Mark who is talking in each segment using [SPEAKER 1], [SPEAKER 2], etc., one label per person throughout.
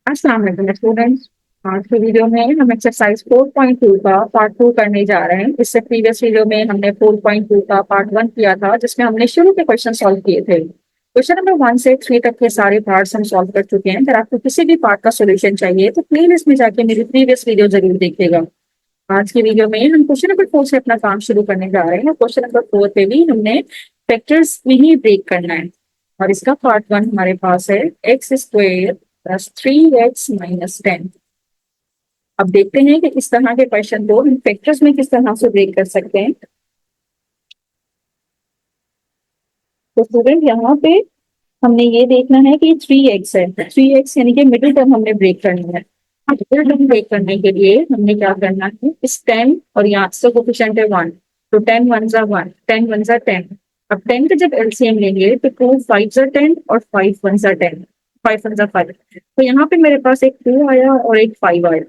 [SPEAKER 1] अस्सलाम वालेकुम स्टूडेंट्स। आज के वीडियो में हम एक्सरसाइज 4.2 का पार्ट 2 करने जा रहे हैं। इससे प्रीवियस वीडियो में हमने 4.2 का पार्ट 1 किया था, जिसमें हमने शुरू के क्वेश्चन सॉल्व किए थे। क्वेश्चन नंबर 1 से 3 तक के सारे पार्ट्स हम सॉल्व कर चुके हैं। अगर आपको किसी भी पार्ट का सोल्यूशन चाहिए तो प्लेलिस्ट में जाके मेरी प्रीवियस वीडियो जरूर देखिएगा। आज की वीडियो में हम क्वेश्चन नंबर 4 से अपना काम शुरू करने जा रहे हैं। क्वेश्चन नंबर 4 पे भी हमने फैक्टर्स में ही ब्रेक करना है, और इसका पार्ट 1 हमारे पास है एक्स स्क्वेयर प्लस 3x-10। अब देखते हैं कि इस तरह के क्वेश्चन को हम फैक्टर्स में किस तरह से ब्रेक कर सकते हैं। तो स्टूडेंट यहाँ पे हमने ये देखना है कि 3x है, 3x यानी कि मिडिल टर्म हमने ब्रेक करनी है। मिडिल टर्म ब्रेक करने के लिए हमने क्या करना है, इस 10 और यहाँ से कोफिशिएंट है 1, तो 10 1 जा 1, 10 1 जा 10। अब 10 का जब एलसीएम लेंगे तो 2 5 जा 10 और 5 1 जा 10, 5 1 जा 5। तो यहाँ पे मेरे पास एक 2 आया और एक 5 आया।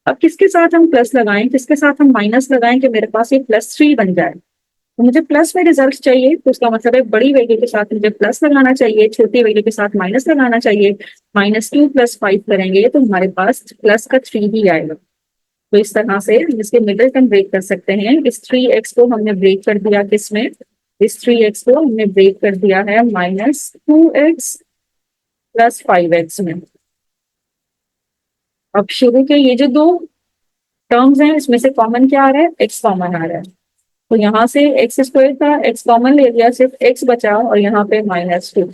[SPEAKER 1] अब किसके साथ हम प्लस लगाएं, किसके साथ हम माइनस लगाएं कि मेरे पास ये +3 बन जाए। तो मुझे प्लस में रिजल्ट चाहिए, तो उसका मतलब है बड़ी वैल्यू के साथ मुझे प्लस लगाना चाहिए, छोटी वैल्यू के साथ माइनस लगाना चाहिए। -2 + 5 करेंगे तो हमारे पास प्लस का 3 ही आएगा। तो इस तरह से हम इसके मिडिल टर्म ब्रेक कर सकते हैं। इस 3x को हमने ब्रेक कर दिया किसमें, इस 3x को हमने ब्रेक कर दिया है -2x + 5x में। अब शुरू के ये जो दो टर्म्स हैं इसमें से कॉमन क्या आ रहा है, x कॉमन आ रहा है। तो यहाँ से एक्स स्क्वायर था, x कॉमन ले लिया, सिर्फ x बचा और यहाँ पे -2।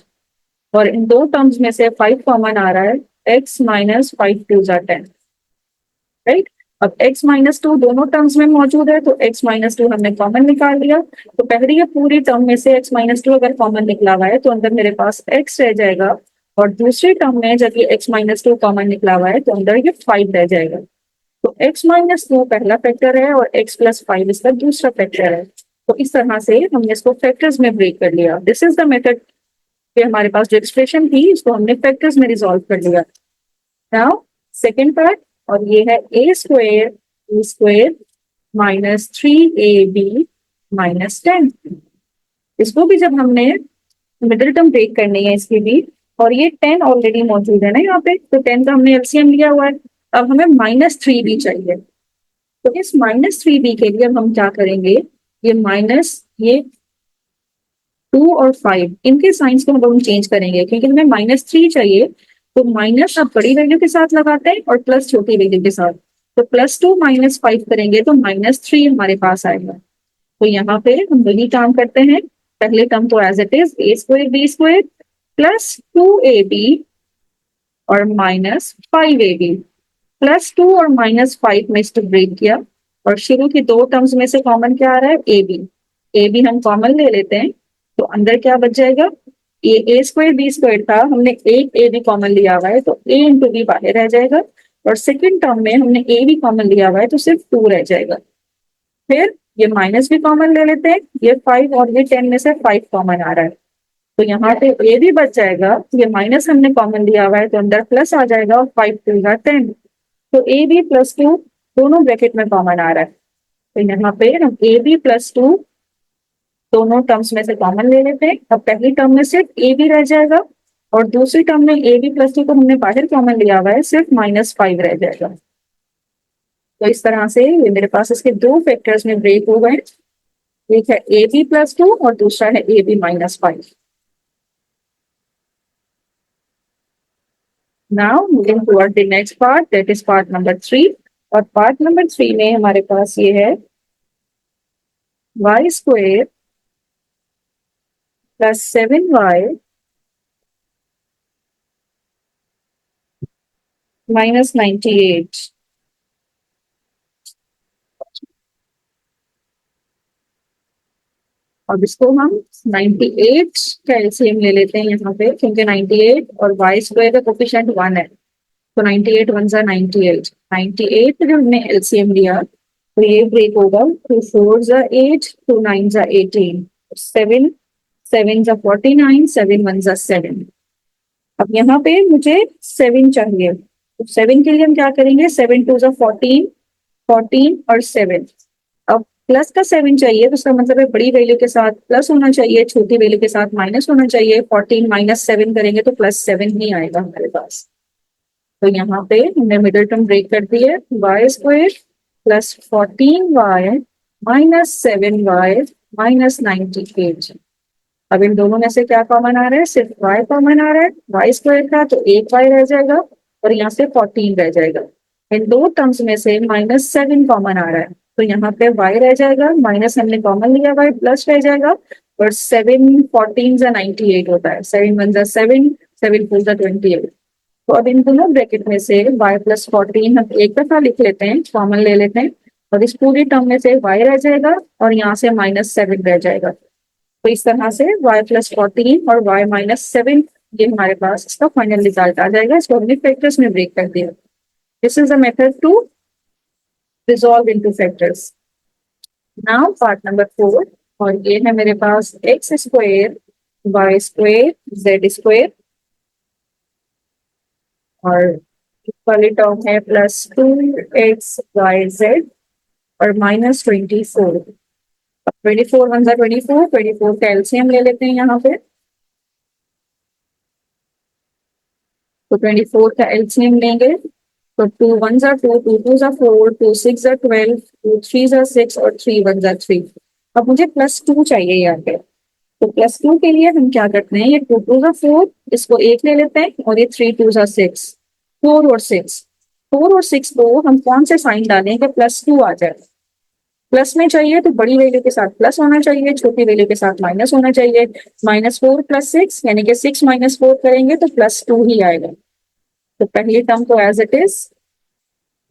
[SPEAKER 1] और इन दो टर्म्स में से 5 कॉमन आ रहा है, x - 5 2 जा 10, राइट। अब x -2 दोनों टर्म्स में मौजूद है, तो x -2 हमने कॉमन निकाल लिया। तो पहले ये पूरी टर्म में से x -2 अगर कॉमन निकला हुआ है तो अंदर मेरे पास x रह जाएगा, और दूसरी टर्म में जब ये x -2 कॉमन निकला हुआ है तो अंदर ये 5 रह जाएगा। तो x -2 पहला फैक्टर है और x + 5 इसका दूसरा फैक्टर है। तो इस तरह से हमने इसको फैक्टर्स में ब्रेक कर लिया। दिस इज द मेथड कि हमारे पास जो एक्सप्रेशन थी इसको हमने फैक्टर्स में रिजॉल्व कर लिया। नाउ सेकेंड पार्ट, और ये है a² -3ab -10। इसको भी जब हमने मिडिल टर्म ब्रेक करनी है इसकी भी, और ये 10 ऑलरेडी मौजूद है ना यहाँ पे, तो 10 का हमने एलसीएम लिया हुआ है। अब हमें -3b चाहिए, तो इस -3b के लिए अब हम क्या करेंगे, ये माइनस ये 2 और 5 इनके साइंस को हम चेंज करेंगे, क्योंकि हमें -3 चाहिए। तो माइनस अब बड़ी वैल्यू के साथ लगाते हैं और प्लस छोटी वैल्यू के साथ। तो +2 -5 करेंगे तो -3 हमारे पास आएगा। तो यहाँ पे हम वही काम करते हैं, पहले टर्म तो as it is a² b² +2ab और -5ab, +2 और -5 में इसको ब्रेक किया, और शुरू की दो टर्म्स में से कॉमन क्या आ रहा है, ए बी हम कॉमन ले लेते हैं। तो अंदर क्या बच जाएगा, ये a² b² था, हमने एक ए बी कॉमन लिया हुआ है तो a × b बाहर रह जाएगा, और सेकंड टर्म में हमने ए बी कॉमन लिया हुआ है तो सिर्फ 2 रह जाएगा। फिर ये माइनस भी कॉमन ले लेते हैं, ये 5 और ये 10 में से 5 कॉमन आ रहा है, तो यहाँ पे ए भी बच जाएगा। ये माइनस हमने कॉमन लिया हुआ है तो अंदर प्लस आ जाएगा, और 5 2 10। तो ए बी +2 दोनों ब्रैकेट में कॉमन आ रहा है, तो यहाँ पे हम ए बी +2 दोनों टर्म्स में से कॉमन ले लेते हैं। अब पहली टर्म में सिर्फ ए बी रह जाएगा, और दूसरी टर्म में ए बी +2 को हमने बाहर कॉमन लिया हुआ है, सिर्फ -5 रह जाएगा। तो इस तरह से ये मेरे पास इसके दो फैक्टर्स में ब्रेक हो गए, एक है ए बी +2 और दूसरा है A B -5। Now moving toward the next part, that is part number 3। और पार्ट नंबर 3 में हमारे पास ये है y² +7y -98। अब इसको हम 98 का एलसीएम ले लेते हैं यहाँ पे, क्योंकि 98 और y² का कोफिशिएंट 1 है, तो 98 1 जा 98, 98 जो हमने एलसीएम लिया तो ये ब्रेक होगा, 2 4 जा 8, 2 9 जा 18, 7 7 जा 49, 7 1 जा 7। अब यहाँ पे मुझे 7 चाहिए, तो 7 के लिए हम क्या करेंगे, 7 2 जा 14, 14 और 7। अब प्लस का 7 चाहिए, तो उसका मतलब है बड़ी वैल्यू के साथ प्लस होना चाहिए, छोटी वैल्यू के साथ माइनस होना चाहिए। 14 - 7 करेंगे तो +7 ही आएगा हमारे पास। तो यहाँ पे हमने मिडिल टर्म ब्रेक कर दी है, y square plus 14y minus 7y minus 98। अब इन दोनों में से क्या कॉमन आ रहा है, सिर्फ y कॉमन आ रहा है, वाई स्क्वायर का तो 8y रह जाएगा और यहाँ से 14 रह जाएगा। इन दो टर्म्स में से -7 कॉमन आ रहा है, तो यहाँ पे y रह जाएगा, माइनस हमने कॉमन लिया, y प्लस रह जाएगा और 7 14 जा 98 होता है, 7 1 जा 7 7 4 जा 28। तो अब इन दोनों ब्रैकेट में से y प्लस 14 हम एक दफा लिख लेते हैं, कॉमन ले लेते हैं, और इस पूरी टर्म में से y रह जाएगा और यहाँ से -7 रह जाएगा। तो इस तरह से y प्लस 14 और y माइनस 7 ये हमारे पास इसका फाइनल रिजल्ट आ जाएगा। इसको हमने फैक्टर्स में ब्रेक कर दिया। This is the method to resolve into factors. Now part number 4, और ये है मेरे पास x square y square z square और वाली टर्म है +2xyz और -24। 24 1 जा 24, 24 का एलसीएम ले लेते हैं यहाँ पे। तो 24 का एलसीएम लेंगे तो 2 1 जा 2, 2 2 जा 4, 2 6 जा 12, 2 3 जा 6 और 3 1 जा 3। अब मुझे +2 चाहिए यहाँ पे, तो +2 के लिए हम क्या करते हैं, ये 2 2 जा 4, इसको एक ले लेते हैं और ये 3 2 जा 6, 4 और 6, 4 और 6 को हम कौन से साइन डालें कि +2 आ जाए। प्लस में चाहिए तो बड़ी वैल्यू के साथ प्लस होना चाहिए, छोटी वैल्यू के साथ माइनस होना चाहिए। -4 + 6 यानी कि 6 - 4 करेंगे तो +2 ही आएगा। तो पहली टर्म को एज इट इज,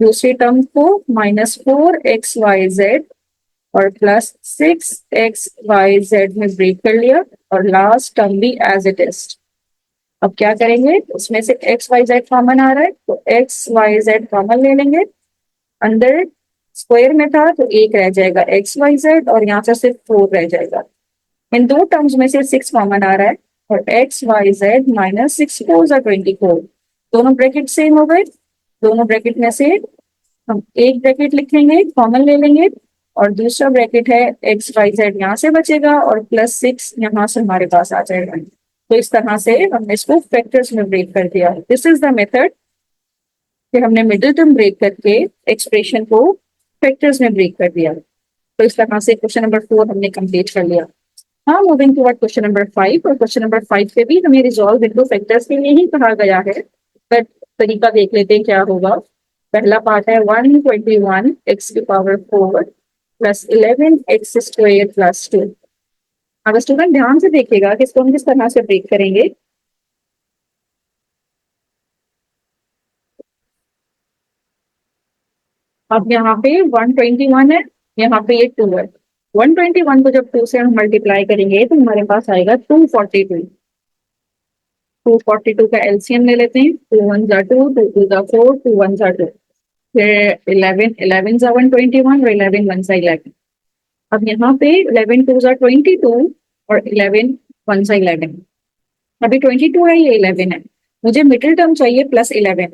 [SPEAKER 1] दूसरी टर्म को -4xyz और +6xyz में ब्रेक कर लिया और लास्ट टर्म भी एज इट इज। अब क्या करेंगे, उसमें से xyz कॉमन आ रहा है तो xyz कॉमन ले लेंगे, अंदर स्क्वायर में था तो एक रह जाएगा xyz और यहाँ से सिर्फ 4 रह जाएगा। इन दो टर्म्स में से 6 कॉमन आ रहा है और xyz -6 4 जा 24, दोनों ब्रैकेट सेम हो गए। दोनों ब्रैकेट में से हम एक ब्रैकेट लिखेंगे, कॉमन ले लेंगे, और दूसरा ब्रैकेट है xyz यहाँ से बचेगा और +6 यहाँ से हमारे पास आ जाएगा। तो इस तरह से हमने इसको फैक्टर्स में ब्रेक कर दिया। दिस इज द मेथड कि हमने मिडिल टर्म ब्रेक करके एक्सप्रेशन को फैक्टर्स में ब्रेक कर दिया। तो इस तरह से क्वेश्चन नंबर 4 हमने कंप्लीट कर लिया। हाँ, मूविंग टुवर्ड क्वेश्चन नंबर 5, और क्वेश्चन नंबर 5 पे भी हमें रिजॉल्व इनटू फैक्टर्स के लिए ही कहा गया है, बट तरीका देख लेते हैं क्या होगा। पहला पार्ट है 121 x की power 4 plus 11 x square plus 2। अब स्टूडेंट ध्यान से देखिएगा कि इसको हम किस तरह से ब्रेक करेंगे। अब यहाँ पे 121 है, यहाँ पे ये 2 है। 121 को जब 2 से हम मल्टीप्लाई करेंगे तो हमारे पास आएगा 242। 242 का एलसीएम ले लेते हैं, 2 1 जा 2, 2 2 जा 4, 2 1 जा 2, फिर 11 11 जा 121 और 11 1 जा 11। अब यहाँ पे 11 2 जा 22 और 11 1 जा 11। अभी 22 है, ये 11 है, मुझे मिडिल टर्म चाहिए +11।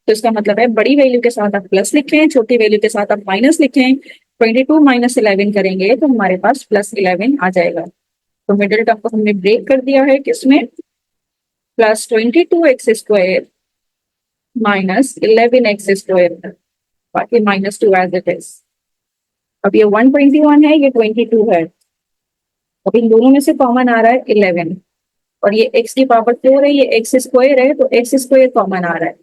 [SPEAKER 1] तो इसका मतलब है बड़ी वैल्यू के साथ आप प्लस लिखें, छोटी वैल्यू के साथ आप माइनस लिखें। 22 - 11 करेंगे तो हमारे पास +11 आ जाएगा। तो मिडिल टर्म को हमने ब्रेक कर दिया है किसमें, +22x स्क्वायर -11x स्क्वायर, बाकी -2 एज इट इज। अब ये 121 है, ये 22 है, अब इन दोनों में से कॉमन आ रहा है 11, और ये x की पावर 4 है, ये x स्क्वायर है तो x स्क्वायर कॉमन आ रहा है।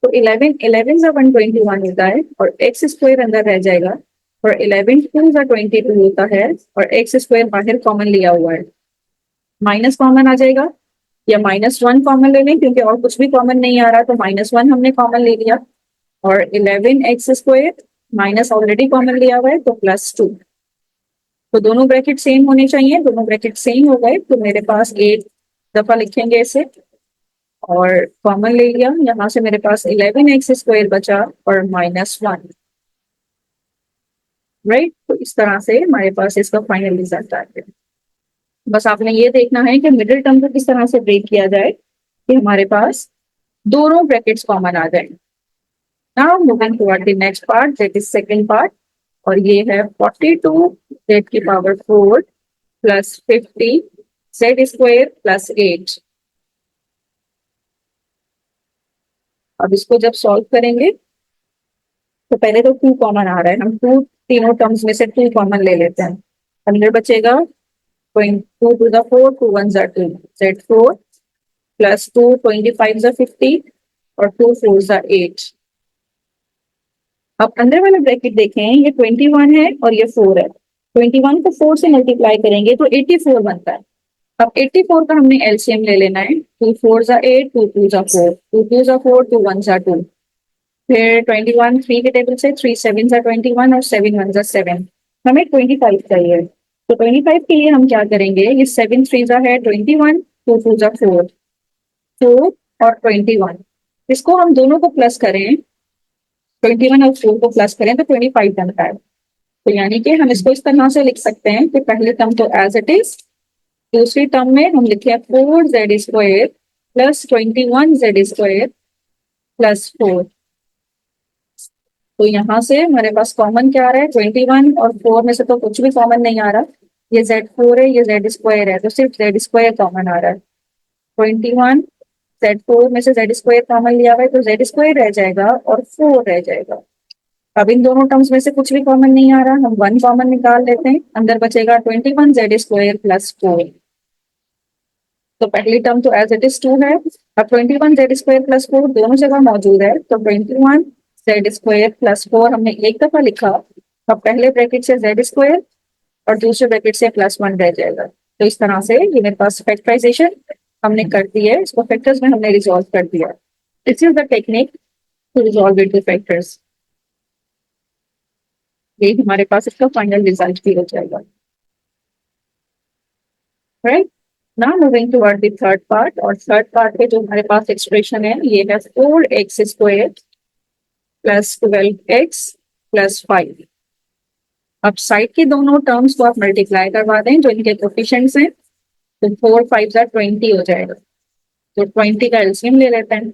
[SPEAKER 1] तो 11 11 जा 121 होता है और x स्क्वायर अंदर रह जाएगा, और 11 2 जा 22 होता है और x स्क्वायर बाहर कॉमन लिया हुआ है, माइनस कॉमन आ जाएगा, या -1 कॉमन ले लें क्योंकि और कुछ भी कॉमन नहीं आ रहा, तो -1 हमने कॉमन ले लिया, और 11x square minus already common लिया हुआ है तो +2। तो दोनों ब्रैकेट सेम होने चाहिए, दोनों ब्रैकेट सेम हो गए तो मेरे पास एक दफा लिखेंगे इसे और कॉमन ले लिया, यहाँ से मेरे पास 11x स्क्वायर बचा और -1, राइट। तो इस तरह से हमारे पास इसका फाइनल रिजल्ट आ गया। बस आपने ये देखना है कि मिडिल टर्म को किस तरह से ब्रेक किया जाए कि हमारे पास दोनों ब्रैकेट्स कॉमन आ जाए। Now moving toward the next part, that is second part, और ये है 42 z की power 4 plus 50 z square plus 8। अब इसको जब सॉल्व करेंगे तो पहले तो 2 कॉमन आ रहा है, हम टू तीनों टर्म्स में से 2 कॉमन ले लेते हैं। अंदर बचेगा 2 टू द 4, 2 1 जा 2, Z4 प्लस 2 25 जा 50 और 2 4 जा 8। अब अंदर वाला ब्रैकेट देखें, ये 21 है और ये 4 है। 21 को 4 से मल्टीप्लाई करेंगे तो 84 बनता है। अब 84 का हमने एलसीएम ले लेना है। 2 4 जा 8, 2 2 जा 4, 2 2 जा 4, 2 1 जा 2। फिर 21 3 के टेबल से 3 7 जा 21 और 7 1 जा 7। हमें 25 चाहिए, तो 25 के लिए हम क्या करेंगे, ये 7 3 जा है 21, 2 2 जा 4, 4 और 21। इसको हम दोनों को प्लस करें, 21 और 4 को प्लस करें तो 25 बनता है। तो यानी कि हम इसको इस तरह से लिख सकते हैं कि पहले टर्म तो एज इट इज, दूसरी टर्म में हम लिखे 4z² प्लस 21z² प्लस 4। तो यहाँ से हमारे पास कॉमन क्या आ रहा है, 21 और 4 में से तो कुछ भी कॉमन नहीं आ रहा। ये Z4 है, ये Z² है, तो सिर्फ Z² कॉमन आ रहा है। 21 Z4 में से Z² कॉमन लिया हुआ है तो Z² रह जाएगा और 4 रह जाएगा। अब इन दोनों टर्म्स में से कुछ भी कॉमन नहीं आ रहा, हम 1 कॉमन निकाल लेते हैं। अंदर बचेगा 21z² प्लस 4। तो पहली टर्म तो एज इट इज 2 है। अब 21z² प्लस 4 दोनों जगह मौजूद है, तो 21z² प्लस 4 हमने एक दफा लिखा। अब पहले ब्रैकेट से z² और दूसरे ब्रैकेट से +1 रह जाएगा। तो इस तरह से ये मेरे पास फैक्टराइजेशन हमने कर दी है, इसको फैक्टर्स में हमने रिजॉल्व कर दिया। This is the technique to resolve it to factors. ये हमारे पास इसका फाइनल रिजल्ट भी हो जाएगा। Right, now moving toward the third part. और थर्ड पार्ट पे जो हमारे पास एक्सप्रेशन है ये है 4x² प्लस 12x प्लस 5। अब साइड के दोनों टर्म्स को आप मल्टीप्लाई करवा दें जो इनके कोफिशिएंट्स हैं, तो 4 5 जा 20 हो जाएगा। तो 20 का एलसीएम ले लेते हैं।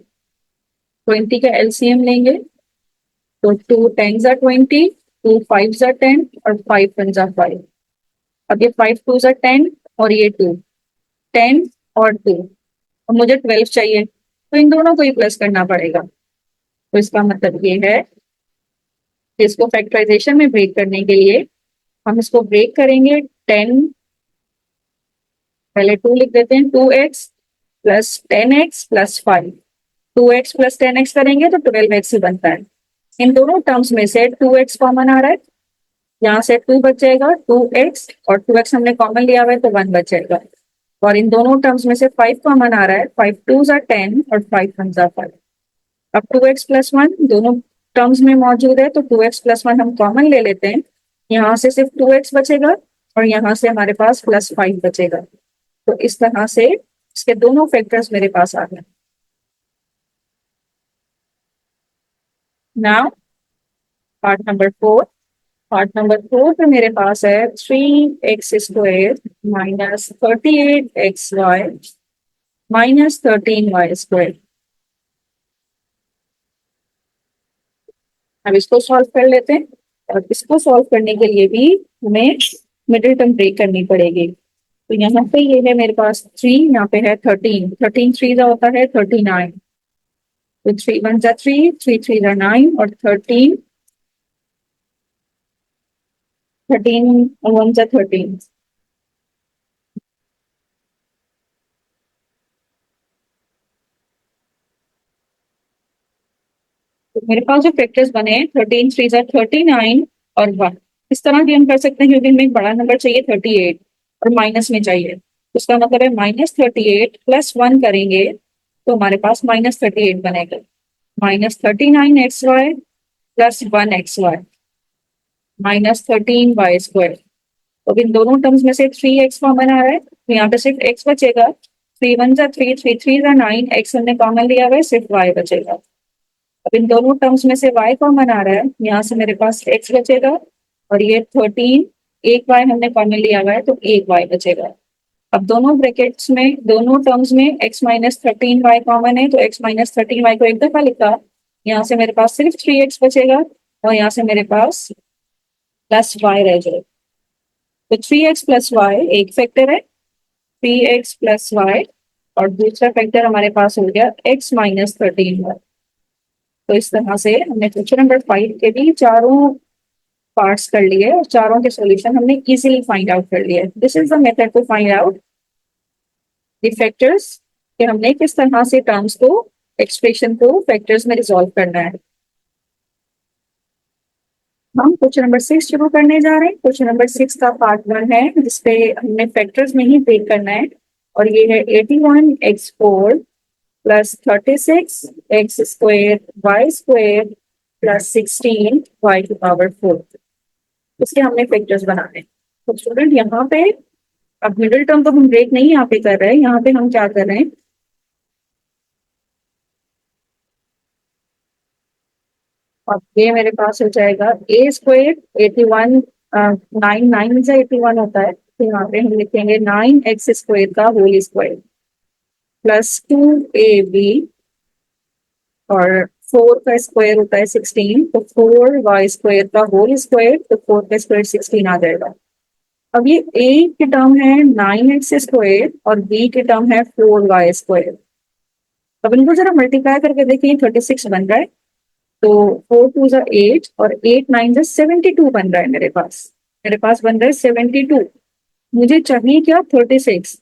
[SPEAKER 1] 20 का एलसीएम लेंगे तो 2 10 जा 20, 2 5 जा 10 और 5 1 जा 5। अब ये 5 2 जा 10 और ये 2, 10 और 2, और मुझे 12 चाहिए, तो इन दोनों को ही प्लस करना पड़ेगा। तो इसका मतलब ये है कि इसको फैक्टराइजेशन में ब्रेक करने के लिए हम इसको ब्रेक करेंगे। 10, पहले 2 लिख देते हैं, 2x plus 10x plus 5। 2x plus 10x करेंगे तो 12x ही बनता है। इन दोनों टर्म्स में से 2x कॉमन आ रहा है, यहाँ से 2 बच जाएगा 2x, और 2x हमने कॉमन लिया हुआ है तो 1 बच जाएगा। और इन दोनों टर्म्स में से 5 कॉमन आ रहा है, 5 2 जा 10 और 5 1 जा 5। अब 2x प्लस 1 दोनों टर्म्स में मौजूद है, तो 2x प्लस 1 हम कॉमन ले लेते हैं। यहाँ से सिर्फ 2x बचेगा और यहाँ से हमारे पास +5 बचेगा। तो इस तरह से इसके दोनों फैक्टर्स मेरे पास आ गए। Now part number 4। Part number 4 पे मेरे पास है 3x² minus 38xy minus 13y²। अब इसको सॉल्व कर लेते हैं, और इसको सॉल्व करने के लिए भी हमें मिडिल टर्म ब्रेक करनी पड़ेगी। तो यहाँ पे ये है मेरे पास 3, यहाँ पे है 13, 13 3 जा होता है 39। तो 3 1 जा 3, 3 3 जा 9 और 13 13 1 जा 13। तो मेरे पास जो फैक्टर्स बने हैं 13 3 जा 39 और 1, इस तरह भी हम कर सकते हैं क्योंकि हमें एक बड़ा नंबर चाहिए 38 और माइनस में चाहिए। तो इसका मतलब है -38 प्लस 1 करेंगे तो हमारे पास -38 बनेगा। -39xy plus 1xy minus 13y²। तो इन दोनों टर्म्स में से 3x कॉमन आ रहा है, तो यहाँ पे सिर्फ x बचेगा। 3 1 जा 3, 3 3 जा 9, x हमने कॉमन लिया हुआ है, सिर्फ y बचेगा। अब इन दोनों टर्म्स में से y कॉमन आ रहा है, यहाँ से मेरे पास x बचेगा और ये 13, एक y हमने कॉमन लिया हुआ है तो एक y बचेगा। अब दोनों ब्रैकेट्स में दोनों टर्म्स में x माइनस 13y कॉमन है, तो x माइनस 13y को एक दफा लिखा, यहाँ से मेरे पास सिर्फ 3x बचेगा और यहाँ से मेरे पास +y रह जाएगा। तो 3x प्लस वाई एक फैक्टर है, 3x प्लस वाई, और दूसरा फैक्टर हमारे पास हो गया x माइनस 13y। तो इस तरह से हमने क्वेश्चन नंबर 5 के भी चारों पार्ट्स कर लिए और चारों के सॉल्यूशन हमने इजीली फाइंड आउट कर लिए। This is the method to find out the factors, कि हमने किस तरह से टर्म्स को, एक्सप्रेशन को फैक्टर्स में रिजॉल्व करना है। हम क्वेश्चन नंबर 6 शुरू करने जा रहे हैं। क्वेश्चन नंबर 6 का पार्ट 1 है जिसपे हमने फैक्टर्स में ही ब्रेक करना है और ये है 81x4 plus 36 x square y square plus 16 y to power 4। इसके हमने फैक्टर्स बनाने हैं। तो स्टूडेंट यहाँ पे अब मिडिल टर्म तो हम ब्रेक नहीं यहाँ पे कर रहे हैं, यहाँ पे हम क्या कर रहे हैं, और ये मेरे पास हो जाएगा ए स्क्वायर 81, 9 से 81 होता है, तो यहाँ पे हम लिखेंगे 9x स्क्वायर का होल स्क्वायर प्लस 2ab और 4 का स्क्वायर होता है 16, तो 4y स्क्वायर का होल स्क्वायर, तो 4 का स्क्वायर 16 आ जाएगा। अब ये a की टर्म है 9x स्क्वायर और b की टर्म है 4y स्क्वायर। अब इनको जरा मल्टीप्लाई करके देखिए 36 बन रहा है, तो 4 2 जा 8 और 8 9 जा 72 बन रहा है मेरे पास बन रहा है 72। मुझे चाहिए क्या 36,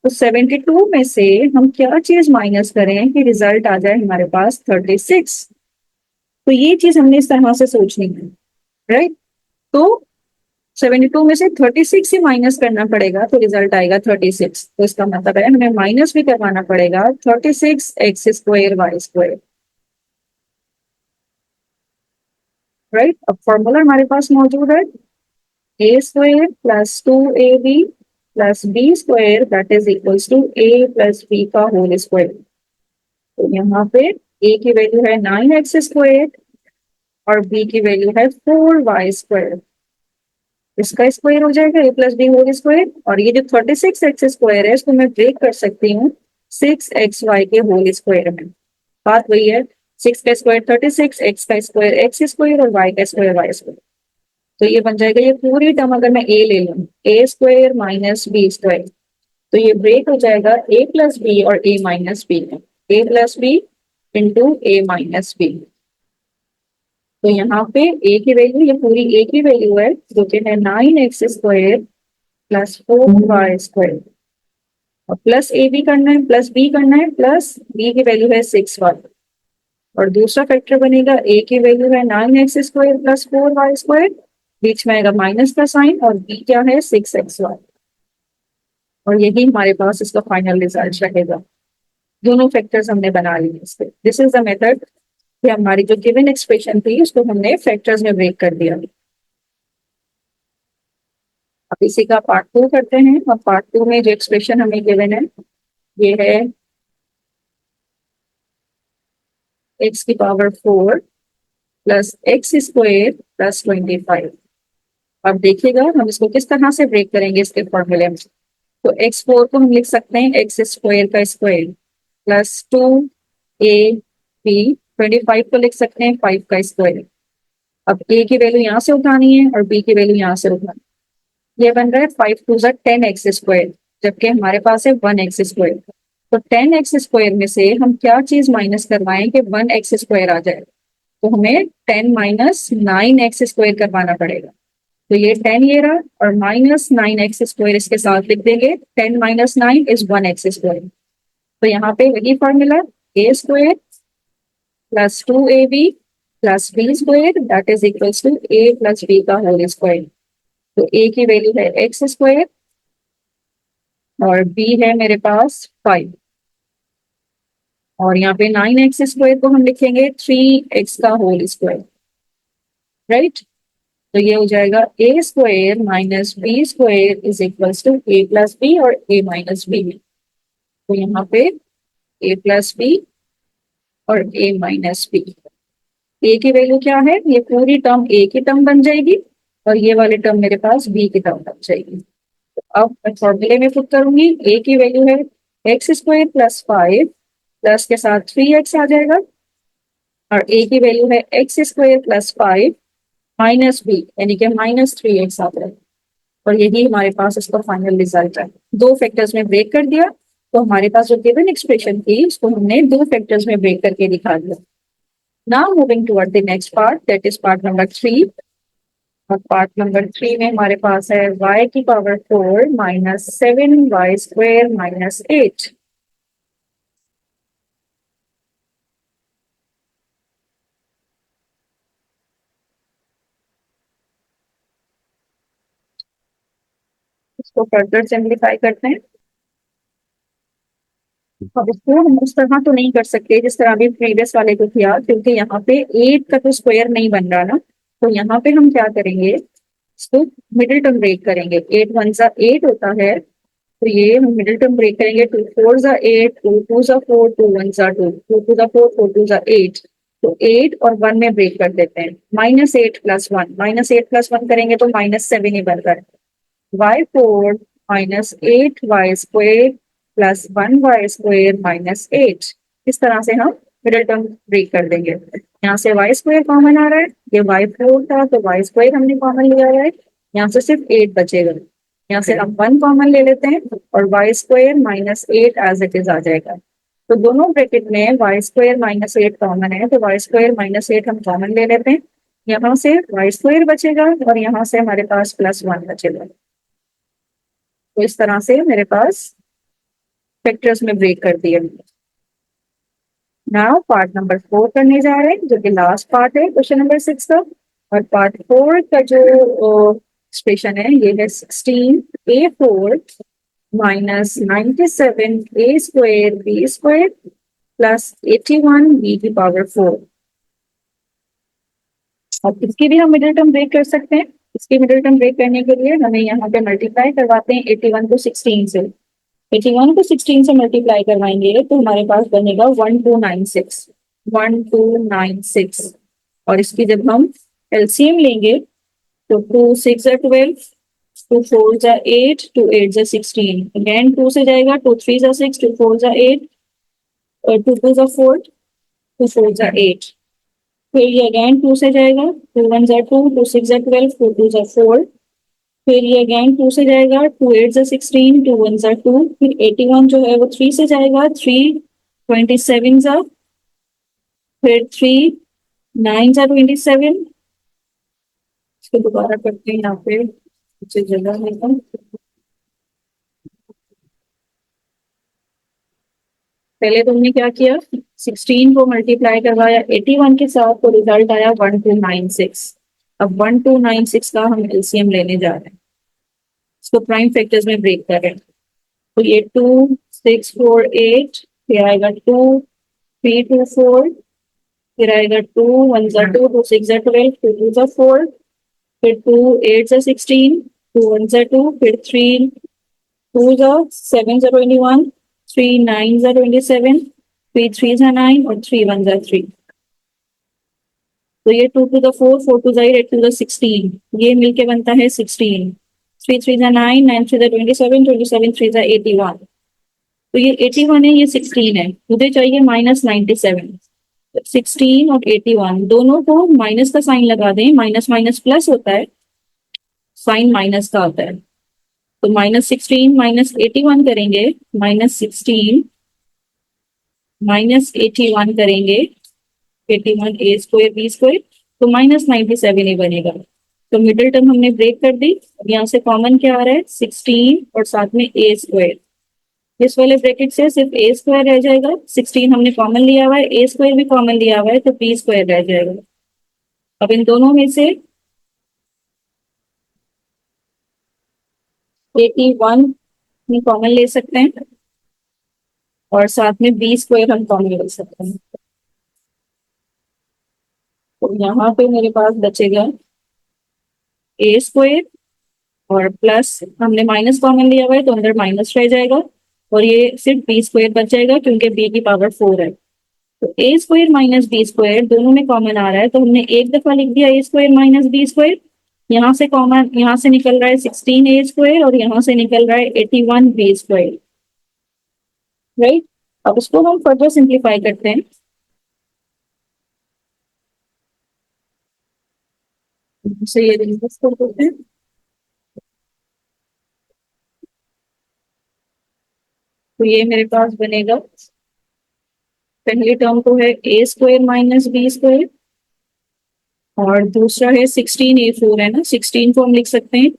[SPEAKER 1] तो 72 में से हम क्या चीज माइनस करें कि रिजल्ट आ जाए हमारे पास 36। तो ये चीज हमने इस तरह से सोचनी है, राइट। तो 72 में से 36 ही माइनस करना पड़ेगा तो रिजल्ट आएगा 36। तो इसका मतलब है हमें माइनस भी करवाना पड़ेगा 36 x square y square, right. अब फॉर्मूला हमारे पास मौजूद है a square plus 2ab plus b square that is equals to a plus b का होल स्क्वायर। तो यहाँ पे ए की वैल्यू है 9x स्क्वायर और बी की वैल्यू है 4y स्क्वायर। इसका स्क्वायर हो जाएगा ए प्लस बी होल स्क्वायर, और ये जो 36x स्क्वायर है इसको मैं ब्रेक कर सकती हूँ 6xy के होल स्क्वायर में। बात वही है, 6 का स्क्वायर 36, एक्स का स्क्वायर एक्स स्क्वायर और वाई का स्क्वायर वाई स्क्वायर। तो ये बन जाएगा, ये पूरी टर्म अगर मैं ए ले लूँ ए स्क्वायर माइनस बी स्क्वायर, तो ये ब्रेक हो जाएगा ए प्लस बी और ए माइनस बी में, ए प्लस बी इंटू ए माइनस बी। तो यहाँ पे ए की वैल्यू, ये पूरी ए की वैल्यू है जो कि है 9x square plus 4y square, और प्लस ए भी करना है प्लस बी करना है, प्लस बी की वैल्यू है 6y, और दूसरा फैक्टर बनेगा ए की वैल्यू है 9x square plus 4y square, बीच में आएगा माइनस का साइन, और बी क्या है 6xy, और यही हमारे पास इसका फाइनल रिजल्ट रहेगा। दोनों फैक्टर्स हमने बना लिए इसके। दिस इज द मेथड कि हमारी जो गिवन एक्सप्रेशन थी उसको हमने फैक्टर्स में ब्रेक कर दिया। अब इसी का पार्ट 2 करते हैं। और पार्ट 2 में जो एक्सप्रेशन हमें गिवन है ये है x की power 4 plus x square plus 25। अब देखिएगा हम इसको किस तरह से ब्रेक करेंगे इसके फॉर्मूले में। तो x4 को हम लिख सकते हैं एक्स स्क्वायर का स्क्वायर प्लस 2ab, 25 को लिख सकते हैं 5 का स्क्वायर। अब a की वैल्यू यहाँ से उठानी है और b की वैल्यू यहाँ से उठानी है। ये बन रहा है 5 2 जा 10x स्क्वायर, जबकि हमारे पास है 1x स्क्वायर। तो 10x स्क्वायर में से हम क्या चीज माइनस करवाएं कि 1x स्क्वायर आ जाए, तो हमें 10 माइनस 9x स्क्वायर करवाना पड़ेगा। तो ये 10 ये रहा और माइनस 9x स्क्वायर इसके साथ लिख देंगे, 10 माइनस 9 इज 1x स्क्वायर। तो यहाँ पे वही formula a square plus 2ab plus b square that is equals to a plus b का होल स्क्वायर। तो ए की वैल्यू है एक्स स्क्वायर और बी है मेरे पास 5, और यहाँ पे 9x स्क्वायर को हम लिखेंगे 3x का होल स्क्वायर, राइट। तो ये हो जाएगा a square minus b square is equals to a plus b और ए माइनस बी। तो यहाँ पे ए प्लस बी और ए माइनस बी। ए की वैल्यू क्या है, ये पूरी टर्म ए की टर्म बन जाएगी और ये वाली टर्म मेरे पास बी की टर्म बन जाएगी। तो अब मैं फॉर्मूले में पुट करूंगी, ए की वैल्यू है एक्स स्क्वायर प्लस 5 प्लस के साथ 3x आ जाएगा, और ए की वैल्यू है x square plus 5 minus b यानी कि माइनस 3x आता है, और यही हमारे पास इसका फाइनल रिजल्ट है। दो फैक्टर्स में ब्रेक कर दिया, तो हमारे पास जो गिवन एक्सप्रेशन थी उसको हमने दो फैक्टर्स में ब्रेक करके दिखा दिया। Now moving toward the next part, that is part number 3. और पार्ट नंबर 3 में हमारे पास है y की power 4 minus 7y square minus 8। इसको फर्दर सिंप्लीफाई करते हैं। अब इसको हम उस तरह तो नहीं कर सकते जिस तरह अभी प्रीवियस वाले को किया, क्योंकि यहाँ पे 8 का तो स्क्वायर नहीं बन रहा ना। तो यहाँ पे हम क्या करेंगे, इसको मिडिल टर्म ब्रेक करेंगे। 8 वन जा 8 होता है, तो ये हम मिडिल टर्म ब्रेक करेंगे। 2 4 जा 8, 2 2 जा 4, 2 1 जा 2, 2 2 जा 4, 4 2 जा 8। तो 8 और 1 में ब्रेक कर देते हैं। -8 + 1, -8 + 1 करेंगे तो -7 ही बनता है। y4 -8y square plus 1y square -8। इस तरह से हम मिडिल टर्म ब्रेक कर देंगे। यहाँ से y स्क्वायर कॉमन आ रहा है, ये y4 था तो y स्क्वायर हमने कॉमन लिया हुआ है। यहाँ से सिर्फ 8 बचेगा। यहाँ से हम 1 कॉमन ले लेते हैं और y square -8 as it is आ जाएगा। तो दोनों ब्रैकेट में y स्क्वायर -8 कॉमन है, तो y स्क्वायर -8 हम कॉमन ले लेते हैं। यहाँ से y स्क्वायर बचेगा और यहाँ से हमारे पास +1 बचेगा। तो इस तरह से मेरे पास फैक्टर्स में ब्रेक कर दिया। नाउ पार्ट नंबर 4 करने जा रहे हैं, जो कि लास्ट पार्ट है क्वेश्चन नंबर 6 का। और पार्ट 4 का जो एक्सप्रेशन है ये है 16a4 -97a square b square plus 81 b की पावर 4। अब इसकी भी हम मिडिल टर्म ब्रेक कर सकते हैं। इसकी मिडिल टर्म ब्रेक करने के लिए हमें यहाँ पे मल्टीप्लाई करवाते हैं 81 को 16 से। 81 को 16 से मल्टीप्लाई करवाएंगे तो हमारे पास बनेगा 1296, 1296। और इसकी जब हम एलसीएम लेंगे तो 2 6 जा 12, 2 4 जा 8, 2 8 जा 16। अगेन 2 से जाएगा, 2 3 जा 6, 2 4 जा 8, और 2 2 जा 4, 2 4 जा 8। फिर ये अगेन 2 से जाएगा, 2 1 जा 2, 2 6 जा 12, 4 2 जा 4। फिर ये अगेन 2 से जाएगा, 2 8 जा 16, 2 1 जा 2। फिर 81 जो है वो 3 से जाएगा, 3 27 जा, फिर 3 9 जा 27। इसको दोबारा करते हैं, यहाँ पे मुझे जगह नहीं था। पहले तुमने क्या किया, 16 को मल्टीप्लाई करवाया 81 के साथ, तो रिजल्ट आया 1296। अब 1296 का हम एलसीएम लेने जा रहे हैं। इसको प्राइम फैक्टर्स में ब्रेक कर रहे हैं। तो ये 2 6 4 8, फिर आएगा 2 3 2 4, फिर आएगा 2 1 जा 2, 2 6 जा 12, 2 2 जा 4, फिर 2 8 जा 16, 2 1 जा 2, फिर 3 2 जा 7 जा 21, 3 9 जा 27, 3 3 जा 9 और 3 1 जा 3। तो ये 2 टू द 4, 4 टू जा 8, 8 टू द 16, ये मिलके बनता है 16। 3 3 जा 9, 9 3 जा 27, 27 3 जा 81। तो ये 81 है, ये 16 है। मुझे चाहिए -97। 16 और 81 दोनों को माइनस का साइन लगा दें, माइनस माइनस प्लस होता है, साइन माइनस का आता है। तो -16 -81 करेंगे, -16 -81 करेंगे, 81 a स्क्वायर b स्क्वायर, तो -97 ही बनेगा। तो मिडिल टर्म हमने ब्रेक कर दी। अब यहाँ से कॉमन क्या आ रहा है, 16 और साथ में a स्क्वायर। इस वाले ब्रैकेट से सिर्फ a स्क्वायर रह जाएगा। 16 हमने कॉमन लिया हुआ है, a स्क्वायर भी कॉमन लिया हुआ है, तो b स्क्वायर रह जाएगा। अब इन दोनों में से 81 हम कॉमन ले सकते हैं और साथ में b स्क्वायर हम कॉमन ले सकते हैं। तो यहाँ पे मेरे पास बचेगा a स्क्वायर और प्लस हमने माइनस कॉमन लिया हुआ है तो अंदर माइनस रह जाएगा, और ये सिर्फ b स्क्वायर बच जाएगा क्योंकि b की पावर 4 है। तो a square minus b square दोनों में कॉमन आ रहा है, तो हमने एक दफा लिख दिया a square minus b square. यहाँ से कॉमन, यहाँ से निकल रहा है 16 a स्क्वायर और यहाँ से निकल रहा है 81 b स्क्वायर, राइट। अब इसको हम फर्दर सिंप्लीफाई करते हैं। से ये रिवर्स कर देते हैं। तो ये मेरे पास बनेगा पहली टर्म तो है a square minus b square, और दूसरा है 16a4 है ना, 16 को हम लिख सकते हैं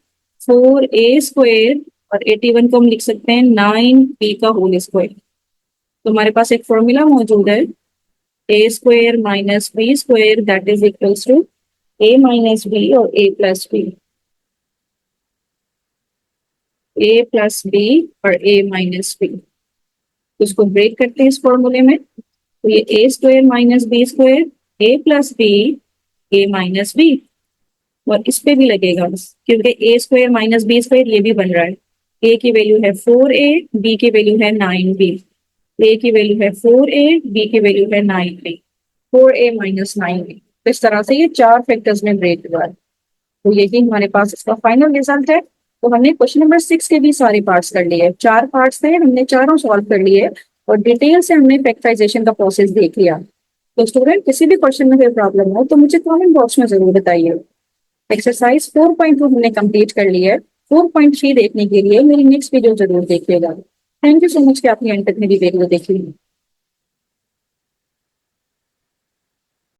[SPEAKER 1] 4a² और 81 को हम लिख सकते हैं 9b का होल स्क्वायर। तो हमारे पास एक फॉर्मूला मौजूद है a square minus b square that is equals to a minus b और a plus b, a plus b और ए माइनस बी। तो इसको ब्रेक करते हैं इस फॉर्मूले में, तो ये ए स्क्वायर माइनस बी स्क्वायर ए प्लस बी ए माइनस बी, और इस पे भी लगेगा क्योंकि ए स्क्वायर माइनस बी स्क्वायर ये भी बन रहा है। ए की वैल्यू है 4a, बी की वैल्यू है 9b, ए की वैल्यू है 4a, बी की वैल्यू है 9b, 4a माइनस 9b। तो इस तरह से ये चार फैक्टर्स में ब्रेक हुआ है। तो यही हमारे पास इसका फाइनल रिजल्ट है। तो हमने क्वेश्चन नंबर 6 के भी सारे पार्ट्स कर लिए, चार पार्ट्स थे, हमने चारों सॉल्व कर लिए और डिटेल से हमने फैक्टराइजेशन का प्रोसेस देख लिया। तो स्टूडेंट किसी भी क्वेश्चन में कोई प्रॉब्लम हो तो मुझे कमेंट बॉक्स में जरूर बताइए। एक्सरसाइज 4.2 हमने कंप्लीट कर ली है। 4.3 देखने के लिए मेरी नेक्स्ट वीडियो जरूर देखिएगा। थैंक यू सो मच कि आपने एंड तक मेरी वीडियो देखी।